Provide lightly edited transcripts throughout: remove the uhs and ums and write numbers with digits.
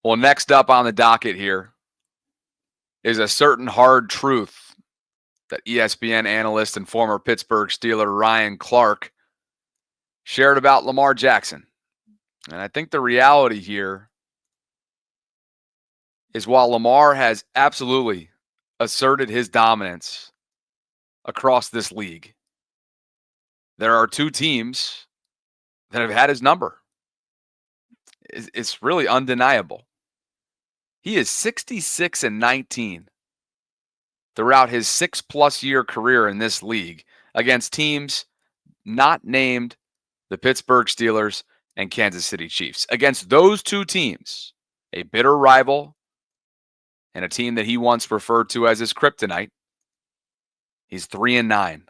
Well, next up on the docket here is a certain hard truth that ESPN analyst and former Pittsburgh Steeler Ryan Clark shared about Lamar Jackson. And I think the reality here is while Lamar has absolutely asserted his dominance across this league, there are two teams that have had his number. It's really undeniable. He is 66-19 throughout his 6+ year career in this league against teams not named the Pittsburgh Steelers and Kansas City Chiefs. Against those two teams, a bitter rival and a team that he once referred to as his kryptonite, he's 3-9.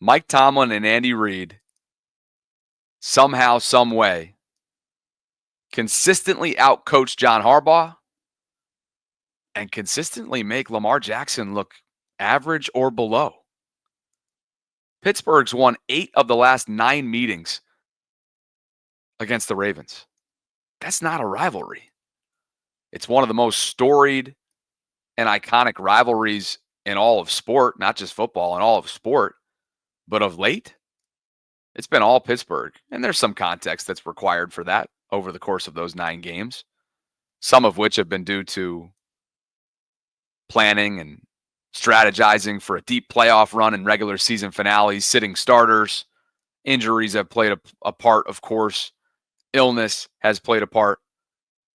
Mike Tomlin and Andy Reid, somehow, some way, consistently outcoach John Harbaugh and consistently make Lamar Jackson look average or below. Pittsburgh's won 8 of the last 9 meetings against the Ravens. That's not a rivalry. It's one of the most storied and iconic rivalries in all of sport, not just football, in all of sport. But of late, it's been all Pittsburgh. And there's some context that's required for that over the course of those 9 games, some of which have been due to planning and strategizing for a deep playoff run and regular season finales, sitting starters. Injuries have played a part, of course. Illness has played a part.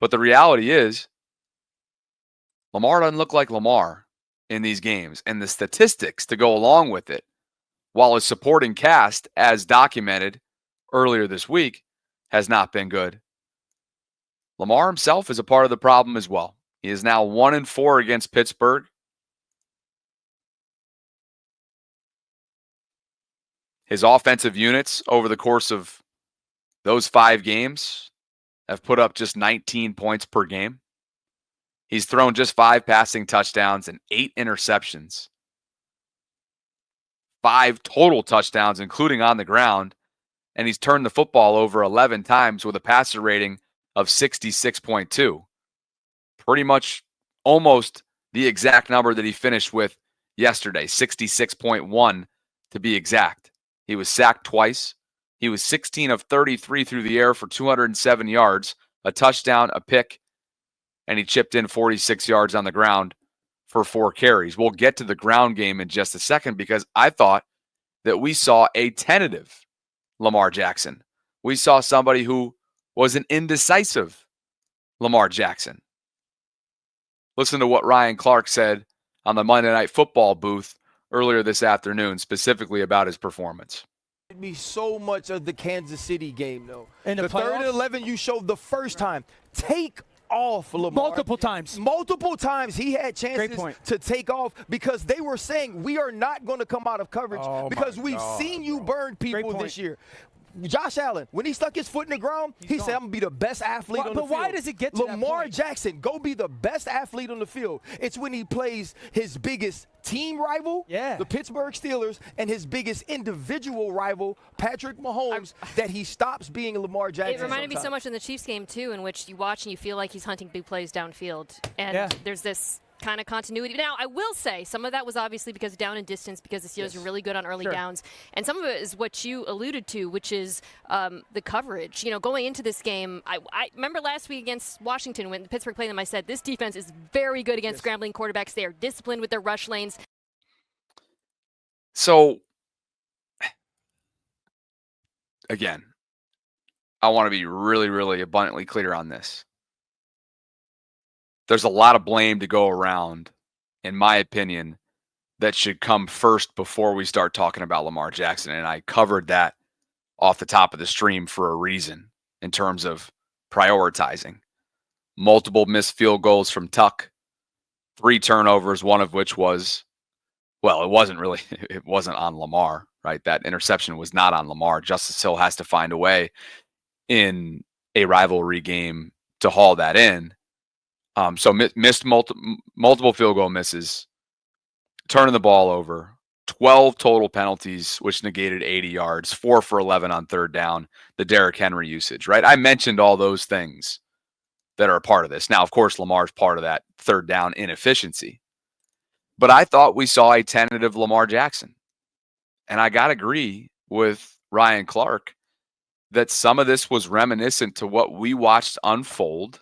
But the reality is, Lamar doesn't look like Lamar in these games. And the statistics to go along with it, while his supporting cast, as documented earlier this week, has not been good. Lamar himself is a part of the problem as well. He is now 1-4 against Pittsburgh. His offensive units over the course of those 5 games have put up just 19 points per game. He's thrown just 5 passing touchdowns and 8 interceptions. 5 total touchdowns, including on the ground. And he's turned the football over 11 times with a passer rating of 66.2. Pretty much almost the exact number that he finished with yesterday, 66.1 to be exact. He was sacked twice. He was 16 of 33 through the air for 207 yards, a touchdown, a pick, and he chipped in 46 yards on the ground for 4 carries. We'll get to the ground game in just a second because I thought that we saw a tentative Lamar Jackson. We saw somebody who was an indecisive Lamar Jackson. Listen to what Ryan Clark said on the Monday Night Football booth earlier this afternoon, specifically about his performance. Me so much of the Kansas City game, though. In the 3rd and 11 you showed the first time. Take off, Lamar. Multiple times. Multiple times he had chances to take off because they were saying we are not going to come out of coverage because we've seen you burn people this year. Josh Allen, when he stuck his foot in the ground, he said, I'm going to be the best athlete on the field. But why does it get to that Lamar point? Jackson, go be the best athlete on the field. It's when he plays his biggest team rival, the Pittsburgh Steelers, and his biggest individual rival, Patrick Mahomes, that he stops being Lamar Jackson. It reminded me so much in the Chiefs game, too, in which you watch and you feel like he's hunting big plays downfield. And there's this kind of continuity. Now, I will say some of that was obviously because of down and distance, because the Steelers are really good on early downs. And some of it is what you alluded to, which is the coverage. You know, going into this game, I remember last week against Washington when Pittsburgh played them, I said, this defense is very good against scrambling quarterbacks. They are disciplined with their rush lanes. So, again, I want to be really, really abundantly clear on this. There's a lot of blame to go around, in my opinion, that should come first before we start talking about Lamar Jackson. And I covered that off the top of the stream for a reason in terms of prioritizing. Multiple missed field goals from Tuck, 3 turnovers, one of which was, well, it wasn't on Lamar, right? That interception was not on Lamar. Justice Hill has to find a way in a rivalry game to haul that in. So missed multiple field goal misses, turning the ball over, 12 total penalties, which negated 80 yards, 4 for 11 on 3rd down, the Derrick Henry usage, right? I mentioned all those things that are a part of this. Now, of course, Lamar's part of that third down inefficiency. But I thought we saw a tentative Lamar Jackson. And I got to agree with Ryan Clark that some of this was reminiscent to what we watched unfold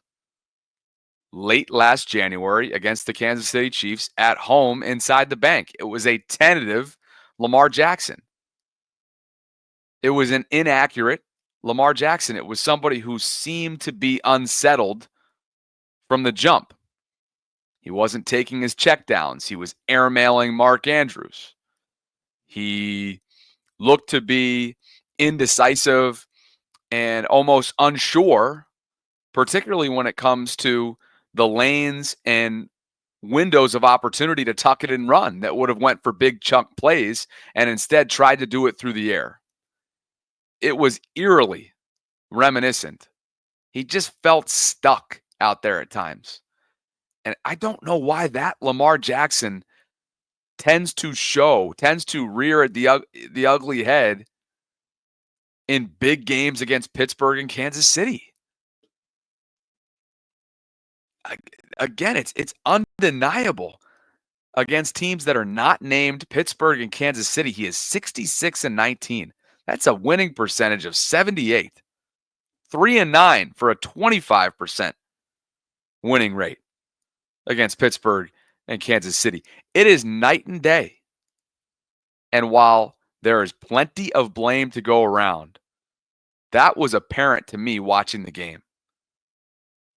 late last January against the Kansas City Chiefs at home inside the bank. It was a tentative Lamar Jackson. It was an inaccurate Lamar Jackson. It was somebody who seemed to be unsettled from the jump. He wasn't taking his checkdowns. He was airmailing Mark Andrews. He looked to be indecisive and almost unsure, particularly when it comes to the lanes and windows of opportunity to tuck it and run that would have went for big chunk plays and instead tried to do it through the air. It was eerily reminiscent. He just felt stuck out there at times. And I don't know why that Lamar Jackson tends to rear the ugly head in big games against Pittsburgh and Kansas City. Again, it's undeniable against teams that are not named Pittsburgh and Kansas City. He is 66-19. That's a winning percentage of 78. 3-9 for a 25% winning rate against Pittsburgh and Kansas City. It is night and day. And while there is plenty of blame to go around, that was apparent to me watching the game.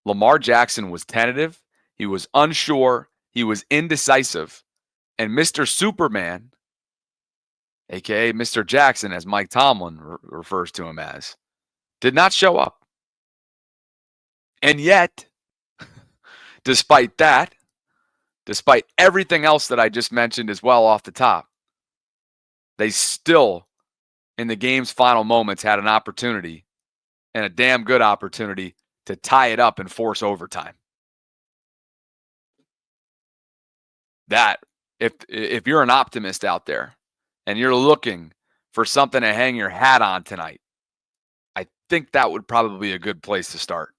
Lamar Jackson was tentative. He was unsure. He was indecisive. And Mr. Superman, a.k.a. Mr. Jackson, as Mike Tomlin refers to him as, did not show up. And yet, despite that, despite everything else that I just mentioned as well off the top, they still, in the game's final moments, had an opportunity, and a damn good opportunity, to tie it up and force overtime. That, if you're an optimist out there and you're looking for something to hang your hat on tonight, I think that would probably be a good place to start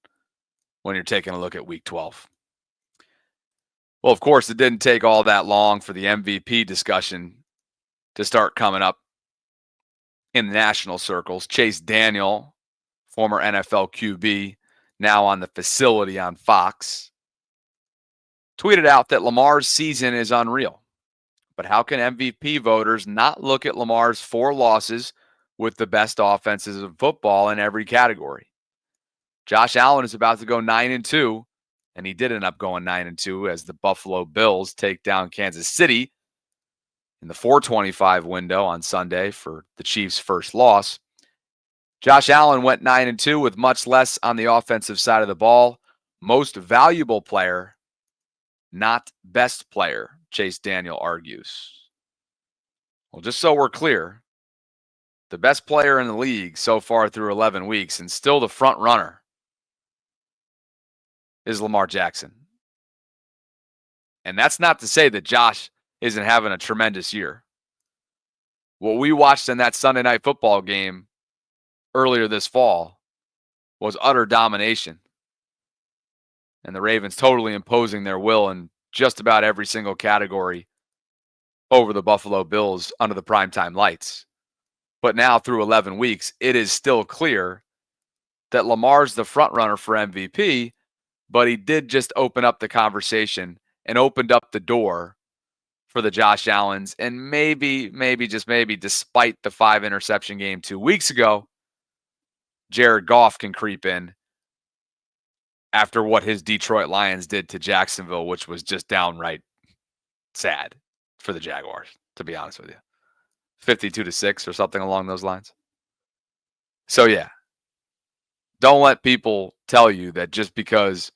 when you're taking a look at Week 12. Well, of course, it didn't take all that long for the MVP discussion to start coming up in the national circles. Chase Daniel, former NFL QB, now on the facility on Fox, tweeted out that Lamar's season is unreal. But how can MVP voters not look at Lamar's 4 losses with the best offenses of football in every category? Josh Allen is about to go 9-2, and he did end up going 9-2 as the Buffalo Bills take down Kansas City in the 425 window on Sunday for the Chiefs' first loss. Josh Allen went 9-2 with much less on the offensive side of the ball. Most valuable player, not best player, Chase Daniel argues. Well, just so we're clear, the best player in the league so far through 11 weeks and still the front runner is Lamar Jackson. And that's not to say that Josh isn't having a tremendous year. What we watched in that Sunday Night Football game earlier this fall was utter domination. And the Ravens totally imposing their will in just about every single category over the Buffalo Bills under the primetime lights. But now through 11 weeks, it is still clear that Lamar's the front runner for MVP, but he did just open up the conversation and opened up the door for the Josh Allens. And maybe, despite the 5 interception game 2 weeks ago, Jared Goff can creep in after what his Detroit Lions did to Jacksonville, which was just downright sad for the Jaguars, to be honest with you. 52-6 or something along those lines. So yeah, don't let people tell you that just because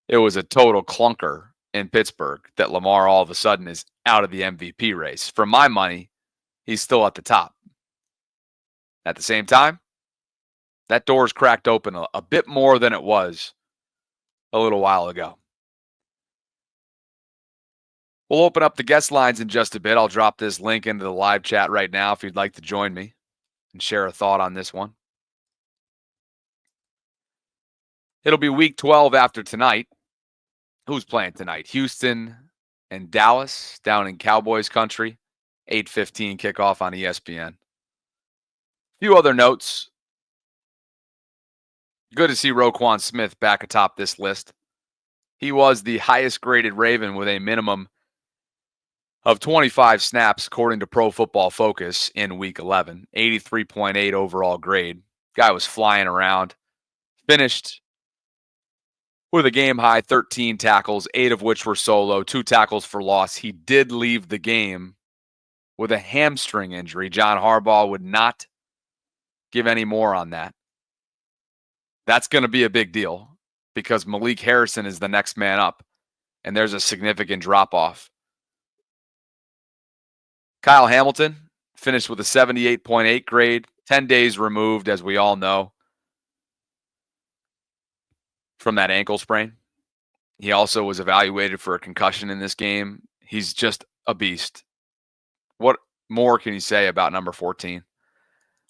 it was a total clunker in Pittsburgh that Lamar all of a sudden is out of the MVP race. For my money, he's still at the top. At the same time, that door's cracked open a bit more than it was a little while ago. We'll open up the guest lines in just a bit. I'll drop this link into the live chat right now if you'd like to join me and share a thought on this one. It'll be week 12 after tonight. Who's playing tonight? Houston and Dallas down in Cowboys country. 8:15 kickoff on ESPN. A few other notes. Good to see Roquan Smith back atop this list. He was the highest graded Raven with a minimum of 25 snaps according to Pro Football Focus in week 11. 83.8 overall grade. Guy was flying around. Finished with a game high 13 tackles, 8 of which were solo, 2 tackles for loss. He did leave the game with a hamstring injury. John Harbaugh would not give any more on that. That's going to be a big deal because Malik Harrison is the next man up, and there's a significant drop-off. Kyle Hamilton finished with a 78.8 grade, 10 days removed, as we all know, from that ankle sprain. He also was evaluated for a concussion in this game. He's just a beast. What more can you say about number 14?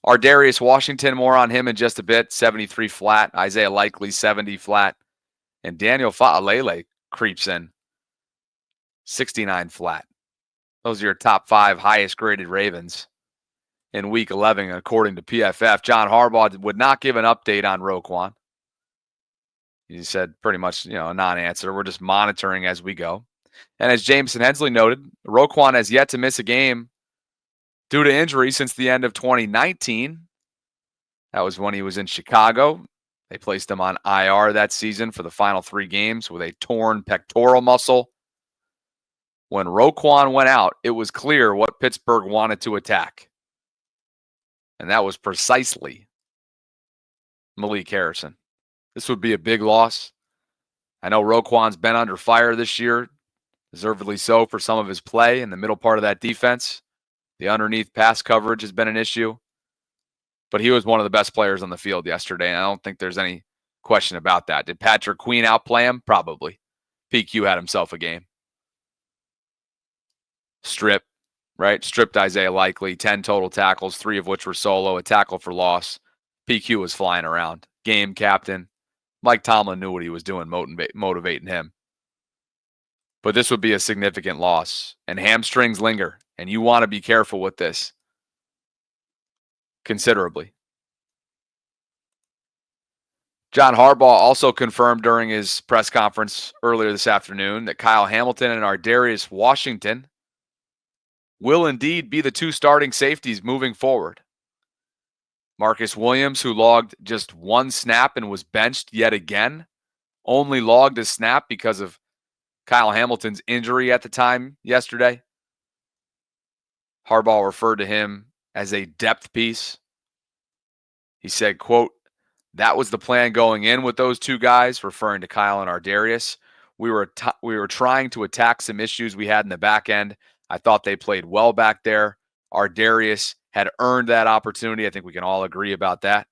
Ardarius Washington, more on him in just a bit, 73 flat. Isaiah Likely, 70 flat. And Daniel Fa'alele creeps in, 69 flat. Those are your top 5 highest graded Ravens in week 11, according to PFF. John Harbaugh would not give an update on Roquan. He said pretty much, a non-answer. We're just monitoring as we go. And as Jameson Hensley noted, Roquan has yet to miss a game due to injury since the end of 2019. That was when he was in Chicago. They placed him on IR that season for the final 3 games with a torn pectoral muscle. When Roquan went out, it was clear what Pittsburgh wanted to attack. And that was precisely Malik Harrison. This would be a big loss. I know Roquan's been under fire this year, deservedly so for some of his play in the middle part of that defense. The underneath pass coverage has been an issue. But he was one of the best players on the field yesterday, and I don't think there's any question about that. Did Patrick Queen outplay him? Probably. PQ had himself a game. Stripped Isaiah Likely, 10 total tackles, 3 of which were solo, a tackle for loss. PQ was flying around. Game captain. Mike Tomlin knew what he was doing, motivating him. But this would be a significant loss. And hamstrings linger. And you want to be careful with this. Considerably. John Harbaugh also confirmed during his press conference earlier this afternoon that Kyle Hamilton and Ardarius Washington will indeed be the 2 starting safeties moving forward. Marcus Williams, who logged just 1 snap and was benched yet again, only logged a snap because of Kyle Hamilton's injury at the time yesterday. Harbaugh referred to him as a depth piece. He said, quote, "That was the plan going in with those 2 guys," referring to Kyle and Ardarius. We were trying to attack some issues we had in the back end. I thought they played well back there. Ardarius had earned that opportunity. I think we can all agree about that.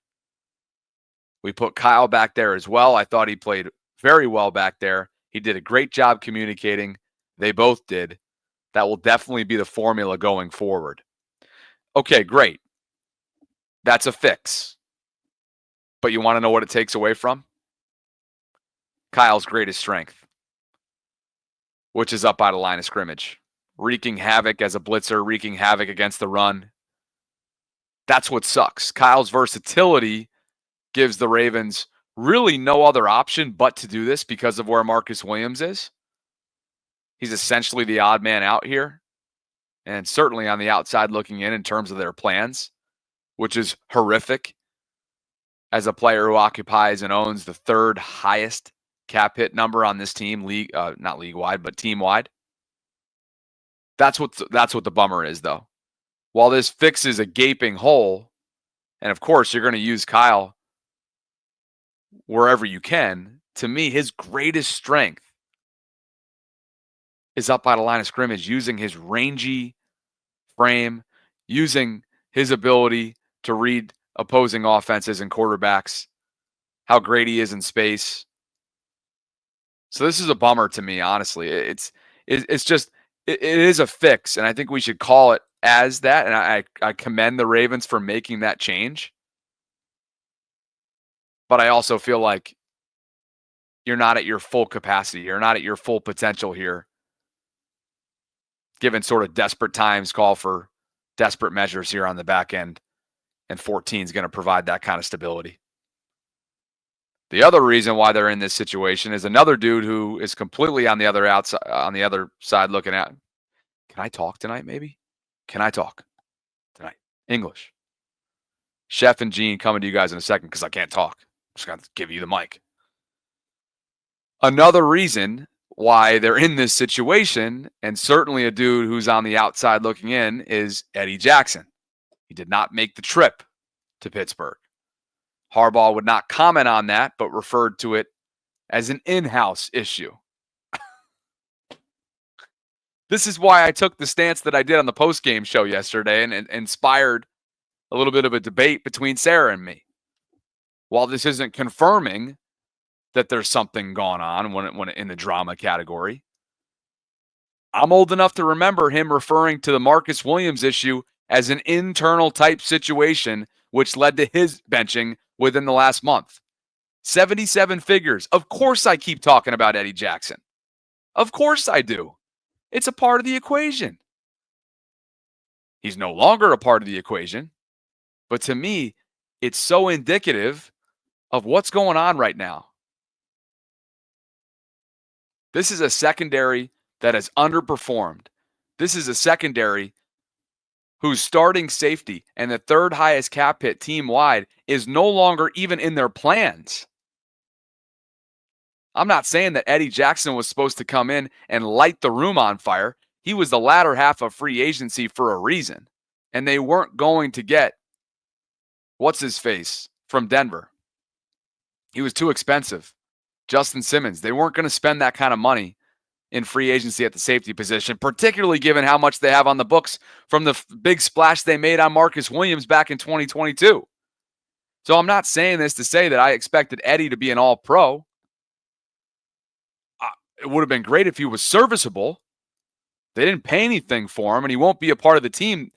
We put Kyle back there as well. I thought he played very well back there. He did a great job communicating. They both did. That will definitely be the formula going forward. Okay, great. That's a fix. But you want to know what it takes away from? Kyle's greatest strength, which is up by the line of scrimmage. Wreaking havoc as a blitzer, wreaking havoc against the run. That's what sucks. Kyle's versatility gives the Ravens really no other option but to do this because of where Marcus Williams is. He's essentially the odd man out here, and certainly on the outside looking in terms of their plans, which is horrific as a player who occupies and owns the 3rd highest cap hit number on this team, not league-wide, but team-wide. That's what the bummer is, though. While this fixes a gaping hole, and of course you're going to use Kyle wherever you can, to me, his greatest strength is up by the line of scrimmage, using his rangy frame, using his ability to read opposing offenses and quarterbacks, how great he is in space. So this is a bummer to me, honestly. It is a fix, and I think we should call it as that, and I commend the Ravens for making that change. But I also feel like you're not at your full capacity. You're not at your full potential here. Given sort of desperate times call for desperate measures here on the back end. And 14 is going to provide that kind of stability. The other reason why they're in this situation is another dude who is completely on the other side looking at. Can I talk tonight, maybe? Can I talk tonight? English. Chef and Gene coming to you guys in a second because I can't talk. I'm just going to give you the mic. Another reason why they're in this situation, and certainly a dude who's on the outside looking in, is Eddie Jackson. He did not make the trip to Pittsburgh. Harbaugh would not comment on that, but referred to it as an in-house issue. This is why I took the stance that I did on the post-game show yesterday and inspired a little bit of a debate between Sarah and me. While this isn't confirming that there's something going on when in the drama category, I'm old enough to remember him referring to the Marcus Williams issue as an internal type situation, which led to his benching within the last month. 77 figures. Of course I keep talking about Eddie Jackson. Of course I do. It's a part of the equation. He's no longer a part of the equation. But to me, it's so indicative of what's going on right now. This is a secondary that has underperformed. This is a secondary whose starting safety and the third highest cap hit team-wide is no longer even in their plans. I'm not saying that Eddie Jackson was supposed to come in and light the room on fire. He was the latter half of free agency for a reason. And they weren't going to get what's-his-face from Denver. He was too expensive. Justin Simmons. They weren't going to spend that kind of money in free agency at the safety position, particularly given how much they have on the books from the big splash they made on Marcus Williams back in 2022. So I'm not saying this to say that I expected Eddie to be an all-pro. It would have been great if he was serviceable. They didn't pay anything for him, and he won't be a part of the team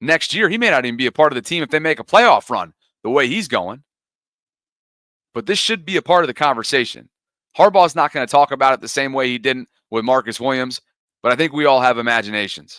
next year. He may not even be a part of the team if they make a playoff run the way he's going. But this should be a part of the conversation. Harbaugh's not going to talk about it the same way he didn't with Marcus Williams, but I think we all have imaginations.